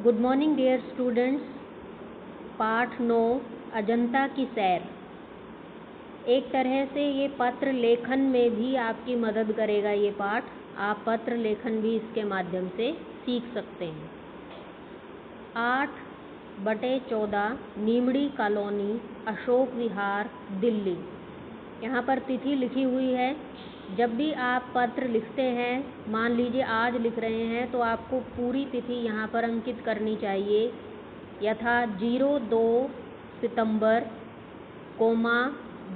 Good morning dear students. पाठ 9 अजंता की सैर। एक तरह से ये पत्र लेखन में भी आपकी मदद करेगा। ये पाठ आप पत्र लेखन भी इसके माध्यम से सीख सकते हैं। 8/14 नीमड़ी कॉलोनी, अशोक विहार, दिल्ली। यहाँ पर तिथि लिखी हुई है। जब भी आप पत्र लिखते हैं, मान लीजिए आज लिख रहे हैं, तो आपको पूरी तिथि यहाँ पर अंकित करनी चाहिए। यथा 02 सितंबर,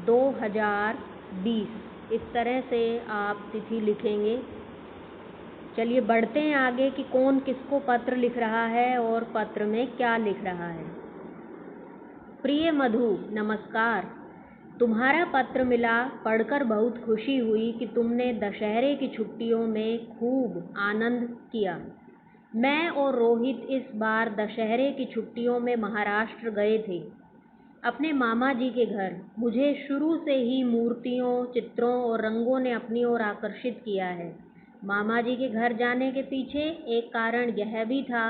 2020। इस तरह से आप तिथि लिखेंगे। चलिए बढ़ते हैं आगे कि कौन किसको पत्र लिख रहा है और पत्र में क्या लिख रहा है। प्रिय मधु, नमस्कार। तुम्हारा पत्र मिला, पढ़कर बहुत खुशी हुई कि तुमने दशहरे की छुट्टियों में खूब आनंद किया। मैं और रोहित इस बार दशहरे की छुट्टियों में महाराष्ट्र गए थे, अपने मामा जी के घर। मुझे शुरू से ही मूर्तियों, चित्रों और रंगों ने अपनी ओर आकर्षित किया है। मामा जी के घर जाने के पीछे एक कारण यह भी था,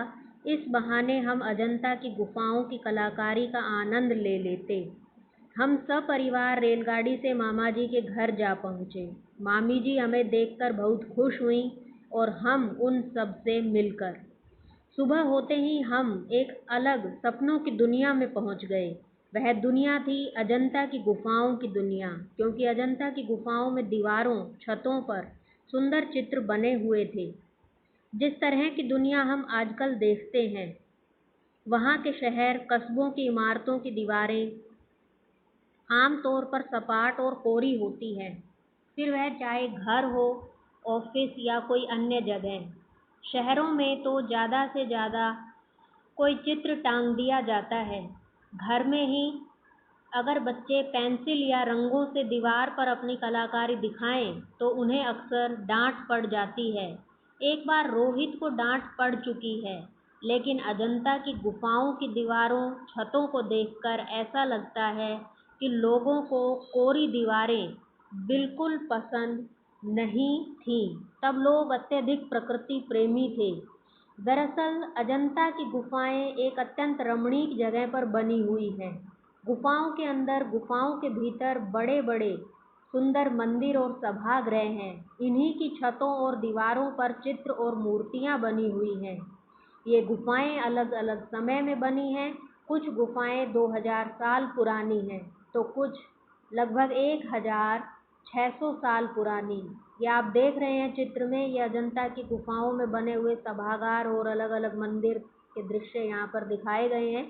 इस बहाने हम अजंता की गुफाओं की कलाकारी का आनंद ले लेते। हम सब परिवार रेलगाड़ी से मामा जी के घर जा पहुँचे। मामी जी हमें देखकर बहुत खुश हुईं और हम उन सब से मिलकर। सुबह होते ही हम एक अलग सपनों की दुनिया में पहुंच गए। वह दुनिया थी अजंता की गुफाओं की दुनिया, क्योंकि अजंता की गुफाओं में दीवारों, छतों पर सुंदर चित्र बने हुए थे। जिस तरह की दुनिया हम आजकल देखते हैं, वहाँ के शहर, कस्बों की इमारतों की दीवारें आमतौर पर सपाट और कोरी होती है, फिर वह चाहे घर हो, ऑफिस या कोई अन्य जगह। शहरों में तो ज़्यादा से ज़्यादा कोई चित्र टांग दिया जाता है। घर में ही अगर बच्चे पेंसिल या रंगों से दीवार पर अपनी कलाकारी दिखाएं, तो उन्हें अक्सर डांट पड़ जाती है। एक बार रोहित को डांट पड़ चुकी है, लेकिन अजंता की गुफाओं की दीवारों, छतों को देखकर ऐसा लगता है कि लोगों को कोरी दीवारें बिल्कुल पसंद नहीं थीं। तब लोग अत्यधिक प्रकृति प्रेमी थे। दरअसल अजंता की गुफाएं एक अत्यंत रमणीक जगह पर बनी हुई हैं। गुफाओं के अंदर, गुफाओं के भीतर बड़े बड़े सुंदर मंदिर और सभागृह हैं। इन्हीं की छतों और दीवारों पर चित्र और मूर्तियां बनी हुई हैं। ये गुफाएं अलग अलग समय में बनी हैं। कुछ गुफाएं 2000 साल पुरानी हैं, तो कुछ लगभग 1600 साल पुरानी। ये आप देख रहे हैं चित्र में, ये अजंता की गुफाओं में बने हुए सभागार और अलग अलग मंदिर के दृश्य यहाँ पर दिखाए गए हैं।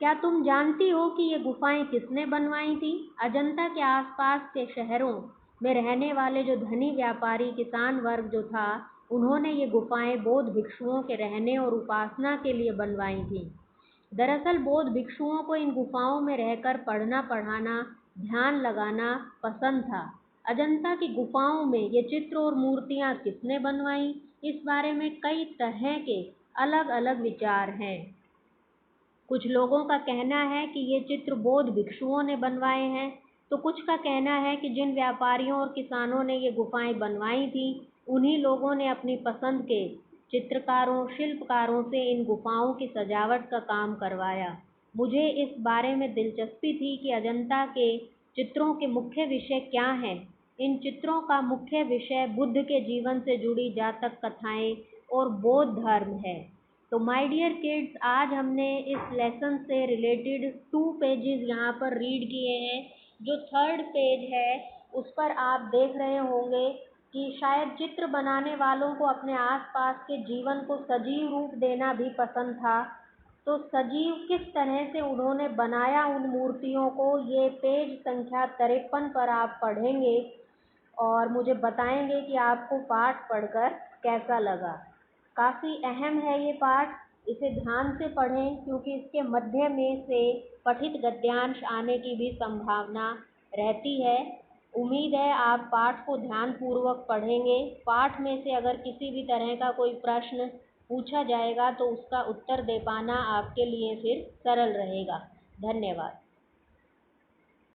क्या तुम जानती हो कि ये गुफाएं किसने बनवाई थी? अजंता के आसपास के शहरों में रहने वाले जो धनी व्यापारी, किसान वर्ग जो था, उन्होंने ये गुफाएं बौद्ध भिक्षुओं के रहने और उपासना के लिए बनवाई थी। दरअसल बौद्ध भिक्षुओं को इन गुफाओं में रहकर पढ़ना, पढ़ाना, ध्यान लगाना पसंद था। अजंता की गुफाओं में ये चित्र और मूर्तियाँ किसने बनवाई, इस बारे में कई तरह के अलग अलग विचार हैं। कुछ लोगों का कहना है कि ये चित्र बौद्ध भिक्षुओं ने बनवाए हैं, तो कुछ का कहना है कि जिन व्यापारियों और किसानों ने ये गुफाएं बनवाई थी, उन्हीं लोगों ने अपनी पसंद के चित्रकारों, शिल्पकारों से इन गुफाओं की सजावट का काम करवाया। मुझे इस बारे में दिलचस्पी थी कि अजंता के चित्रों के मुख्य विषय क्या हैं। इन चित्रों का मुख्य विषय बुद्ध के जीवन से जुड़ी जातक कथाएं और बौद्ध धर्म है। तो माय डियर किड्स, आज हमने इस लेसन से रिलेटेड 2 पेजेस यहाँ पर रीड किए हैं। जो 3rd पेज है, उस पर आप देख रहे होंगे कि शायद चित्र बनाने वालों को अपने आसपास के जीवन को सजीव रूप देना भी पसंद था। तो सजीव किस तरह से उन्होंने बनाया उन मूर्तियों को, ये पेज संख्या 53 पर आप पढ़ेंगे और मुझे बताएंगे कि आपको पाठ पढ़कर कैसा लगा। काफ़ी अहम है ये पाठ, इसे ध्यान से पढ़ें, क्योंकि इसके मध्य में से पठित गद्यांश आने की भी संभावना रहती है। उम्मीद है आप पाठ को ध्यानपूर्वक पढ़ेंगे। पाठ में से अगर किसी भी तरह का कोई प्रश्न पूछा जाएगा, तो उसका उत्तर दे पाना आपके लिए फिर सरल रहेगा। धन्यवाद।